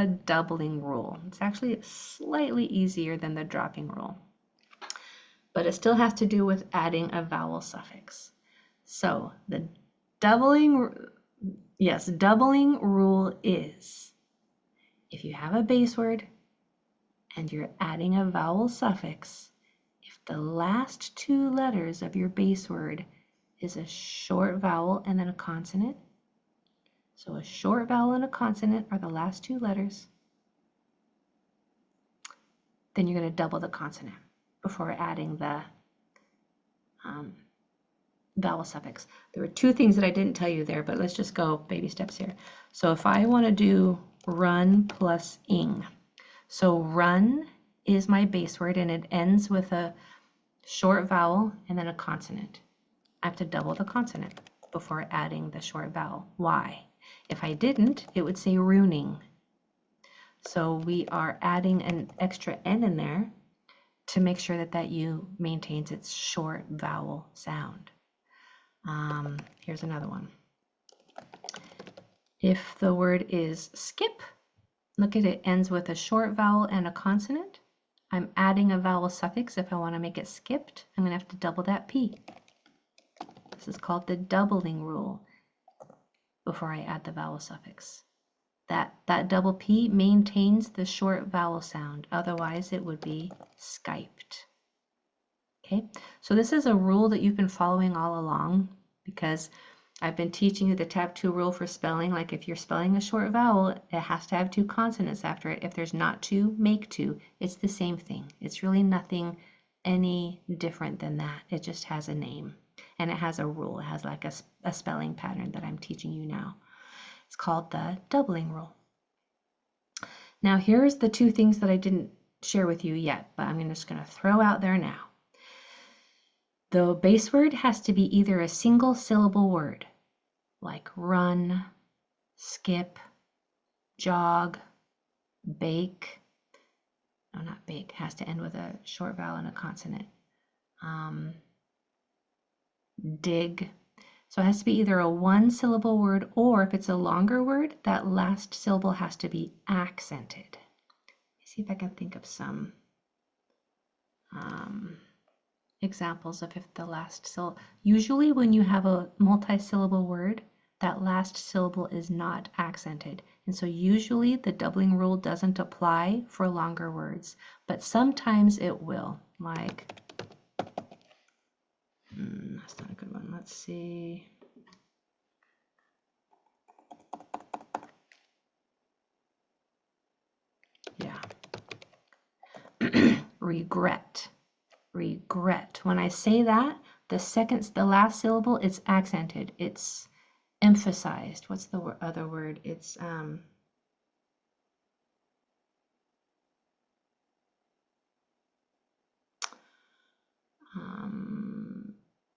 the doubling rule. It's actually slightly easier than the dropping rule, but it still has to do with adding a vowel suffix. So the doubling rule is if you have a base word and you're adding a vowel suffix, if the last two letters of your base word is a short vowel and then a consonant, so a short vowel and a consonant are the last two letters, then you're going to double the consonant before adding the vowel suffix. There were two things that I didn't tell you there, but let's just go baby steps here. So if I want to do run plus ing, so run is my base word and it ends with a short vowel and then a consonant. I have to double the consonant before adding the short vowel. Why? If I didn't, it would say ruining. So we are adding an extra N in there to make sure that that U maintains its short vowel sound. Here's another one. If the word is skip, look at it, ends with a short vowel and a consonant. I'm adding a vowel suffix. If I want to make it skipped, I'm going to have to double that P. This is called the doubling rule before I add the vowel suffix. That double P maintains the short vowel sound. Otherwise, it would be Skyped. Okay, so this is a rule that you've been following all along because I've been teaching you the tab 2 rule for spelling. Like if you're spelling a short vowel, it has to have two consonants after it. If there's not two, make two. It's the same thing. It's really nothing any different than that. It just has a name and it has a rule. It has like a spelling pattern that I'm teaching you now. It's called the doubling rule. Now here's the two things that I didn't share with you yet, but I'm just going to throw out there now. The base word has to be either a single syllable word, like run, skip, jog, bake. No, not bake. It has to end with a short vowel and a consonant. Dig. So it has to be either a one syllable word, or if it's a longer word, that last syllable has to be accented. Let me see if I can think of some examples of if the last syllable. Usually when you have a multi-syllable word, that last syllable is not accented. And so usually the doubling rule doesn't apply for longer words, but sometimes it will. Like, that's not a good one. Let's see. Yeah. Regret. Regret. When I say that, the last syllable is accented. It's emphasized. What's the other word? It's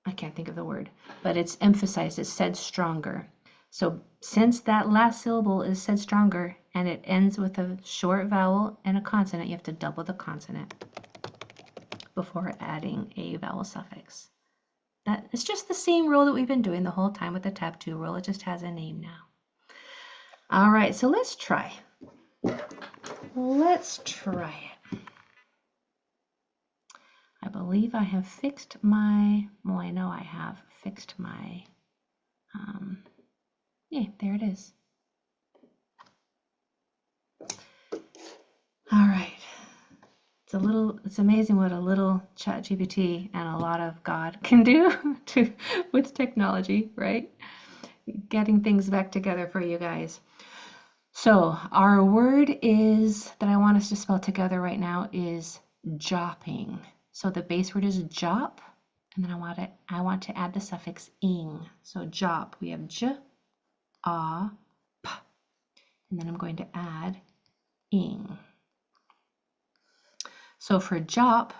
I can't think of the word, but it's emphasized. It's said stronger. So since that last syllable is said stronger and it ends with a short vowel and a consonant, you have to double the consonant before adding a vowel suffix. That it's just the same rule that we've been doing the whole time with the tab 2 rule. It just has a name now. All right, so let's try. Let's try it. I believe I have fixed my, well, I know I have fixed my, yeah, there it is. All right. It's amazing what a little ChatGPT and a lot of God can do with technology, right? Getting things back together for you guys. So our word that I want us to spell together right now is jopping. So the base word is jop, and then I want to add the suffix ing. So jop, we have j, a, p, and then I'm going to add ing. So for jop,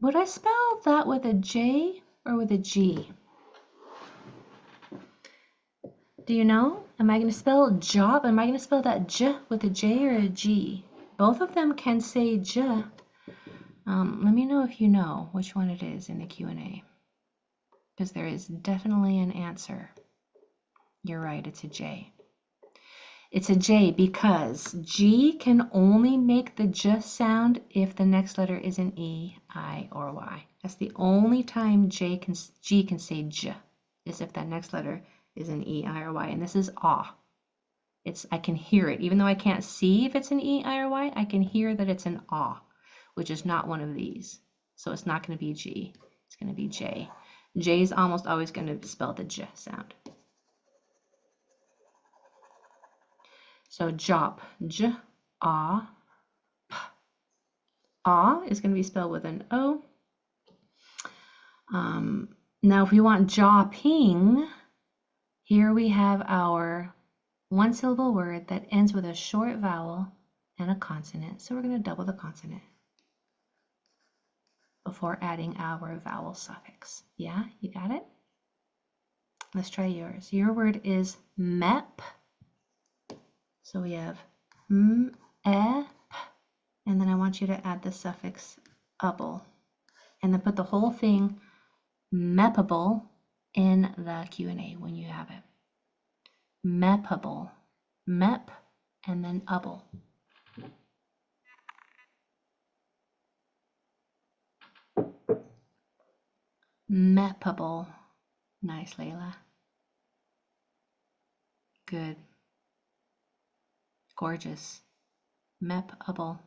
would I spell that with a J or with a G? Do you know? Am I going to spell jop? Am I going to spell that J with a J or a G? Both of them can say J. Let me know if you know which one it is in the Q&A, because there is definitely an answer. You're right, it's a J. It's a J because G can only make the J sound if the next letter is an E, I, or Y. That's the only time G can say J, is if that next letter is an E, I, or Y. And this is ah. I can hear it. Even though I can't see if it's an E, I, or Y, I can hear that it's an ah, which is not one of these. So it's not going to be G. It's going to be J. J is almost always going to spell the J sound. So jop, J, ah, P. Ah is going to be spelled with an O. Now if we want jopping, here we have our one syllable word that ends with a short vowel and a consonant. So we're going to double the consonant before adding our vowel suffix. Yeah, you got it? Let's try yours. Your word is mep. So we have m, e, p, and then I want you to add the suffix able. And then put the whole thing mepable in the Q&A when you have it. Mepable. Mep and then able. Mepable. Nice, Layla. Good. Gorgeous. Mepable.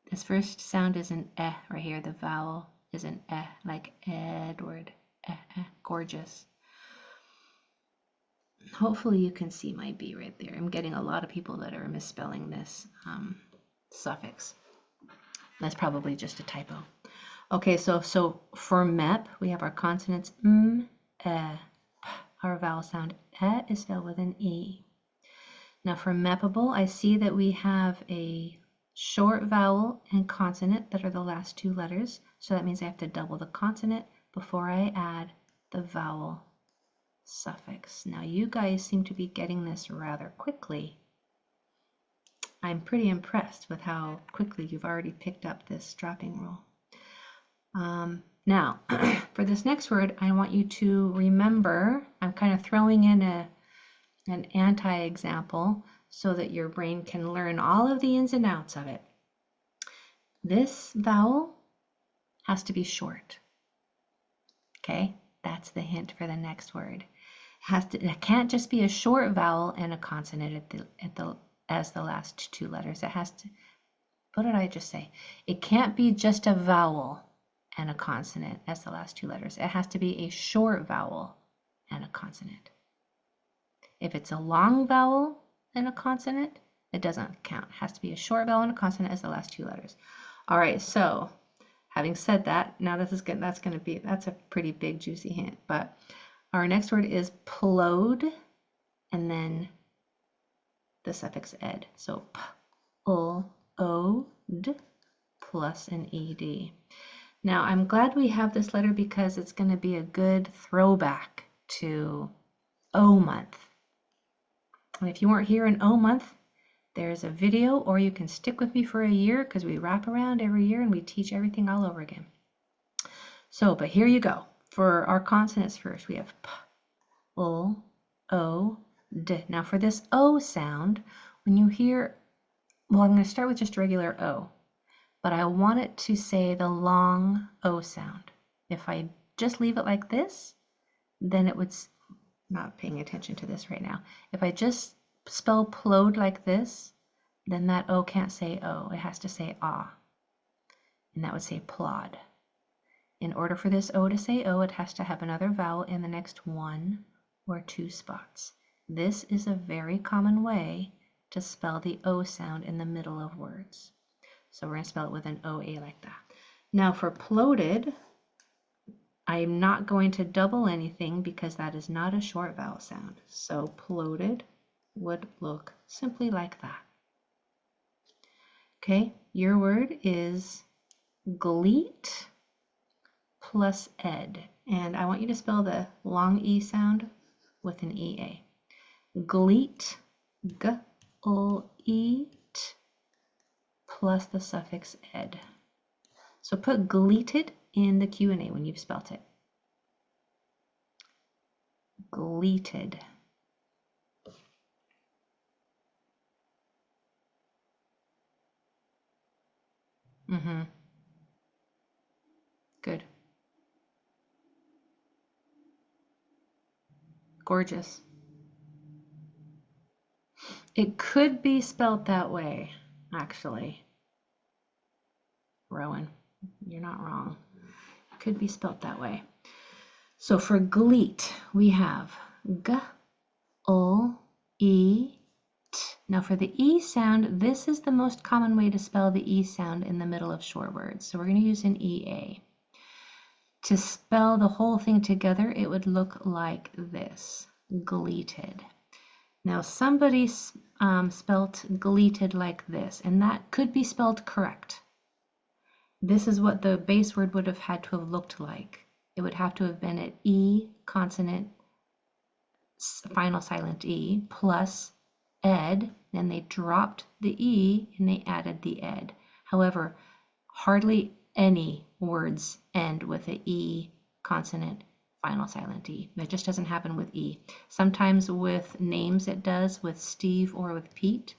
This first sound is an eh right here. The vowel is an eh, like Edward. Gorgeous. Hopefully you can see my B right there. I'm getting a lot of people that are misspelling this suffix. That's probably just a typo. Okay, so for MEP, we have our consonants m, e, p. Our vowel sound e is spelled with an E. Now for MEPable, I see that we have a short vowel and consonant that are the last two letters. So that means I have to double the consonant before I add the vowel suffix. Now you guys seem to be getting this rather quickly. I'm pretty impressed with how quickly you've already picked up this dropping rule. Now, for this next word, I want you to remember, I'm kind of throwing in an anti-example so that your brain can learn all of the ins and outs of it. This vowel has to be short. Okay, that's the hint for the next word. It can't just be a short vowel and a consonant as the last two letters. It has to, what did I just say? It can't be just a vowel and a consonant as the last two letters. It has to be a short vowel and a consonant. If it's a long vowel and a consonant, it doesn't count. It has to be a short vowel and a consonant as the last two letters. All right, so having said that, now that's a pretty big juicy hint. But our next word is plode, and then the suffix ed. So p, l, o, d plus an ed. Now I'm glad we have this letter because it's going to be a good throwback to O month. And if you weren't here in O month, there's a video, or you can stick with me for a year because we wrap around every year and we teach everything all over again. So, but here you go. For our consonants first, we have p, l, o, d. Now for this O sound, when you hear, well, I'm going to start with just regular O, but I want it to say the long O sound. If I just leave it like this, then it would, not paying attention to this right now. If I just spell plode like this, then that O can't say O. It has to say ah, and that would say plod. In order for this O to say O, it has to have another vowel in the next one or two spots. This is a very common way to spell the O sound in the middle of words. So we're going to spell it with an OA like that. Now for ploded, I'm not going to double anything because that is not a short vowel sound. So ploded would look simply like that. Okay, your word is gleet plus ed. And I want you to spell the long E sound with an EA. Gleet, g-l-e-t, plus the suffix ed. So put gleeted in the Q&A when you've spelt it. Gleeted. Mm-hmm. Good. Gorgeous. It could be spelt that way, actually. Rowan, you're not wrong. It could be spelt that way. So for gleet, we have g, ul, e, t. Now for the e sound, this is the most common way to spell the e sound in the middle of short words. So we're going to use an ea. To spell the whole thing together, it would look like this, gleeted. Now somebody spelt gleeted like this, and that could be spelled correct. This is what the base word would have had to have looked like. It would have to have been an E consonant, final silent E, plus ed, then they dropped the E and they added the ed. However, hardly any words end with an E consonant, final silent E. That just doesn't happen with E. Sometimes with names it does, with Steve or with Pete.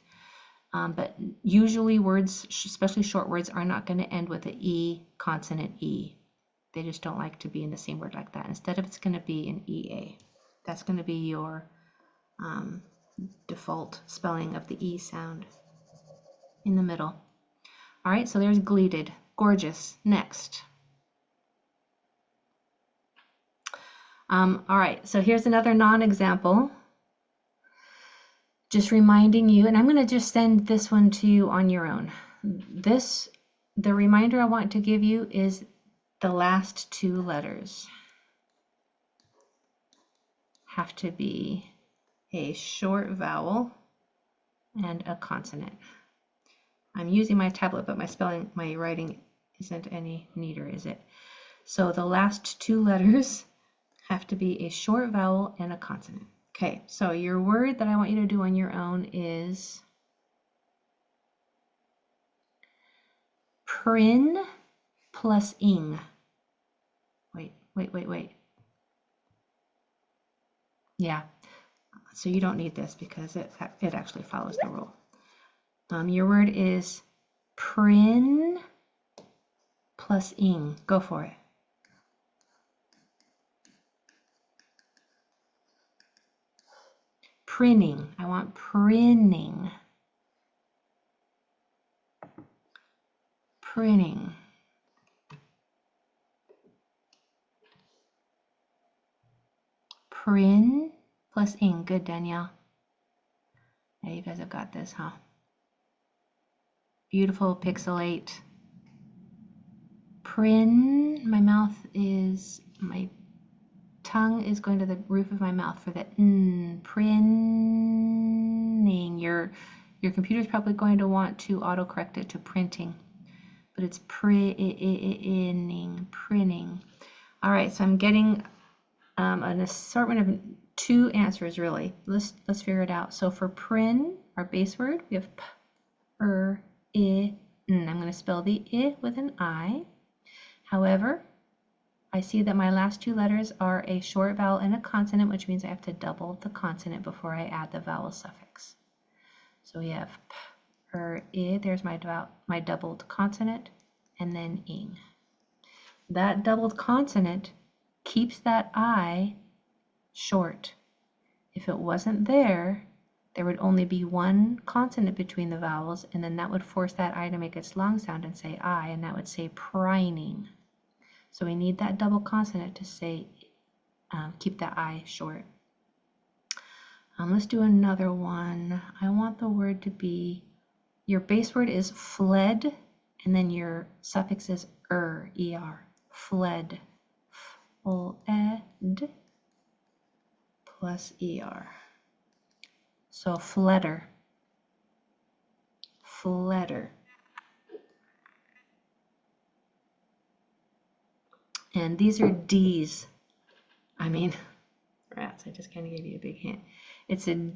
But usually words, especially short words, are not going to end with an E consonant E. They just don't like to be in the same word like that. Instead of it's going to be an EA. That's going to be your default spelling of the E sound in the middle. All right, so there's gleeted. Gorgeous. Next. All right, so here's another non-example. Just reminding you, and I'm going to just send this one to you on your own. The reminder I want to give you is the last two letters have to be a short vowel and a consonant. I'm using my tablet, but my writing isn't any neater, is it? So the last two letters have to be a short vowel and a consonant. Okay, so your word that I want you to do on your own is prin plus ing. Wait. Yeah, so you don't need this because it actually follows the rule. Your word is prin plus ing. Go for it. Prinning. I want prinning. Printing. Prin plus ing. Good, Danielle. Yeah, you guys have got this, huh? Beautiful pixelate. Prin. My tongue is going to the roof of my mouth for the prinning. Your computer's probably going to want to autocorrect it to printing, but it's prinning. All right, so I'm getting an assortment of two answers really. Let's figure it out. So for prin, our base word, we have p, r, I, n. I'm going to spell the I with an I. However, I see that my last two letters are a short vowel and a consonant, which means I have to double the consonant before I add the vowel suffix. So we have p, r, I. There's my doubled consonant, and then ing. That doubled consonant keeps that I short. If it wasn't there, there would only be one consonant between the vowels, and then that would force that I to make its long sound and say I, and that would say prining. So we need that double consonant to say, keep that I short. Let's do another one. I want the word to be, your base word is fled, and then your suffix is er, fled. Fled plus er. So fledder. And these are D's. I mean, rats, I just kind of gave you a big hint. It's a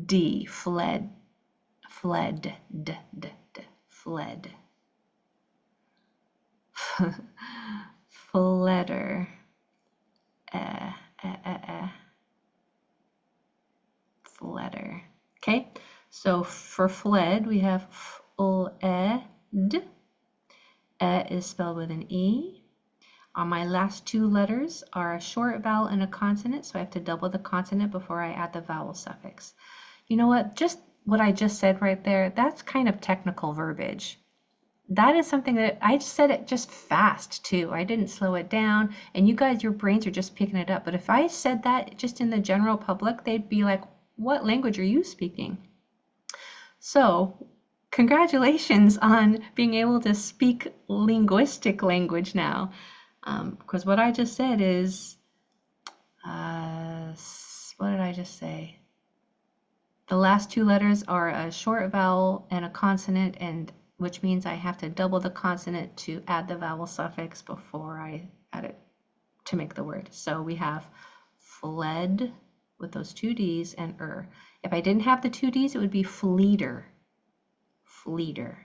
D, fled. Fled. Fledder. Fledder. Okay, so for fled, we have fled. Is spelled with an E. On my last two letters are a short vowel and a consonant, so I have to double the consonant before I add the vowel suffix. You know what? Just what I just said right there, that's kind of technical verbiage. That is something that I said it just fast too. I didn't slow it down, and you guys, your brains are just picking it up. But if I said that just in the general public, they'd be like, what language are you speaking? So congratulations on being able to speak linguistic language now. Because what I just said is, what did I just say? The last two letters are a short vowel and a consonant, and which means I have to double the consonant to add the vowel suffix before I add it to make the word. So we have fled with those two D's and If I didn't have the two D's, it would be fleeter. Fleeter.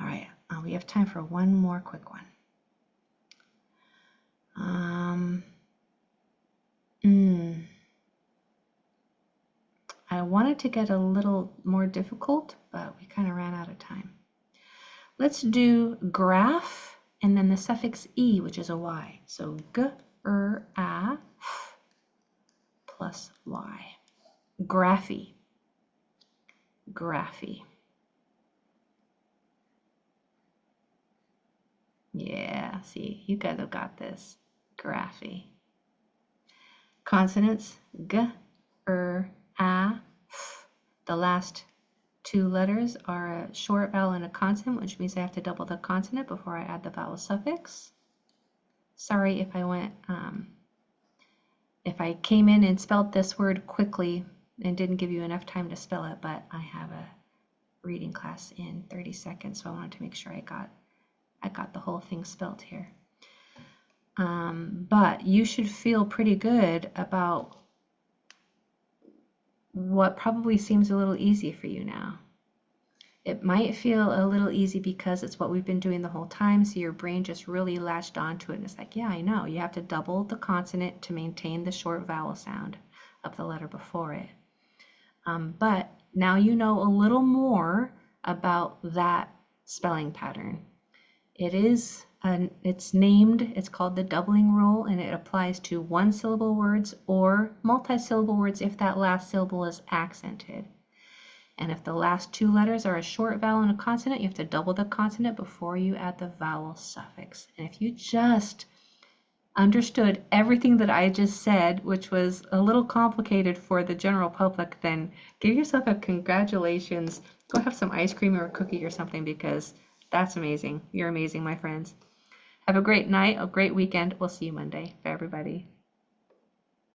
All right, we have time for one more quick one. I wanted to get a little more difficult, but we kind of ran out of time. Let's do graph and then the suffix E, which is a Y. So g-r-a-f plus Y. Graphy. Graphy. Yeah, see, you guys have got this. Graphy. Consonants, g, r, a, f. The last two letters are a short vowel and a consonant, which means I have to double the consonant before I add the vowel suffix. Sorry if I went, if I came in and spelled this word quickly and didn't give you enough time to spell it, but I have a reading class in 30 seconds, so I wanted to make sure I got the whole thing spelled here. But you should feel pretty good about what probably seems a little easy for you now. It might feel a little easy because it's what we've been doing the whole time, so your brain just really latched onto it and it's like, yeah, I know. You have to double the consonant to maintain the short vowel sound of the letter before it. But now you know a little more about that spelling pattern. It's named, it's called the doubling rule, and it applies to one-syllable words or multi-syllable words if that last syllable is accented. And if the last two letters are a short vowel and a consonant, you have to double the consonant before you add the vowel suffix. And if you just understood everything that I just said, which was a little complicated for the general public, then give yourself a congratulations. Go have some ice cream or a cookie or something, because that's amazing. You're amazing, my friends. Have a great night, a great weekend. We'll see you Monday. Bye, everybody.